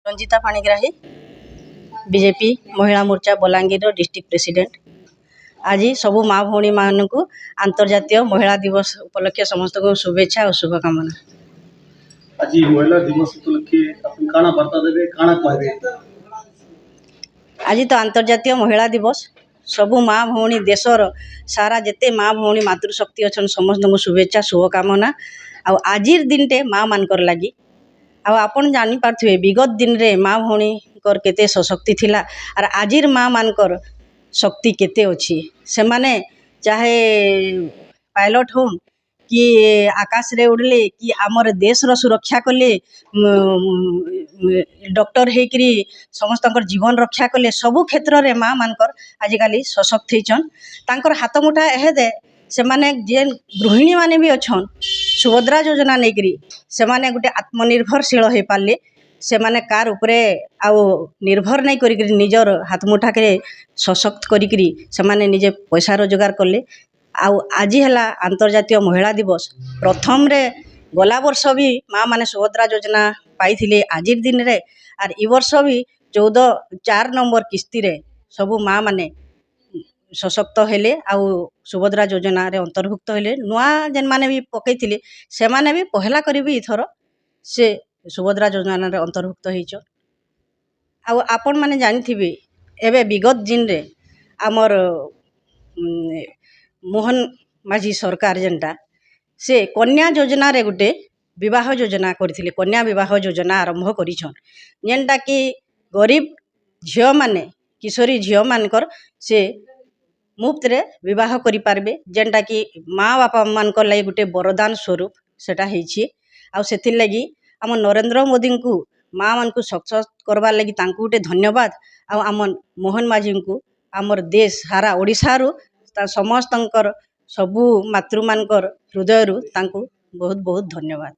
Ranjita Panigrahi BJP महिला मोर्चा Balangir district president. आज सबू माँ भौणी मान को अंतर्जातीय महिला दिवस उपलक्षे समस्त को शुभेच्छा और शुभकामना। आज महिला दिवस उपलक्षे आपण काना वार्ता देबे काना कहबे? आज तो अंतर्जातीय महिला दिवस सबू माँ भौणी देशर सारा जेते माँ भौणी मातृशक्ति अच्छा समस्त को शुभेच्छा शुभकामना। आजिर दिन टे माँ मानकर लगी आपण जानी पार्थिबे विगत दिन रे माँ भौणी कर केते सशक्ति थिला और आजिर माँ मानकर शक्ति केते अछि। से माने चाहे पायलट हो कि आकाश रे उड़ले कि आमर देश रो सुरक्षा कले डॉक्टर हेकरी समस्त जीवन रक्षा कले सबु क्षेत्र रे माँ मानकर आजिकाली सशक्त होइछन। तांकर हाथ मुठा एहे दे से माने जे गृहिणी माने भी अछन सुभद्रा योजना नेकरी से माने गुटे आत्मनिर्भरशील हो पाले से माने कार उपरे आउ निर्भर नहीं करी निजर हाथ मुठा के सशक्त करी से माने निजे पैसा रोजगार कले। आउ आज है अंतर्जातीय महिला दिवस प्रथम रे गला वर्ष भी माँ माने सुभद्रा योजना पाई आजिर दिन रे आर ई वर्ष भी 14 नंबर किस्ती रे सबू माँ माने सशक्त हेले आउ सुभद्रा योजना रे अंतर्भुक्त हेले। नुआ जेन माने भी पकईथिले से माने भी पहला करी भी इथर से सुभद्रा योजना रे अंतर्भुक्त होइछ। आउ आपण माने जानिथिबे एबे विगत दिन रे आमर मोहन माझी सरकार जेनटा से कन्या योजना रे गुटे विवाह योजना करथिले कन्या विवाह योजना आरंभ करिछन जेनटा कि गरीब झियो माने किशोरी झियो मानकर से मुफ्त रे विवाह करि पारबे जेनटा कि माँ बापा मानकर लागि गुटे वरदान स्वरूप सेटा ହେଇछि। आ सेथिर लागि आम नरेंद्र मोदी को माँ मान को सशक्त करवार लगी तांको गुटे धन्यवाद। आ आम मोहन माझी को आमर देश सारा ओडिशा रु समस्तंकर सबू मातृ मानकर हृदय रु तांको बहुत बहुत धन्यवाद।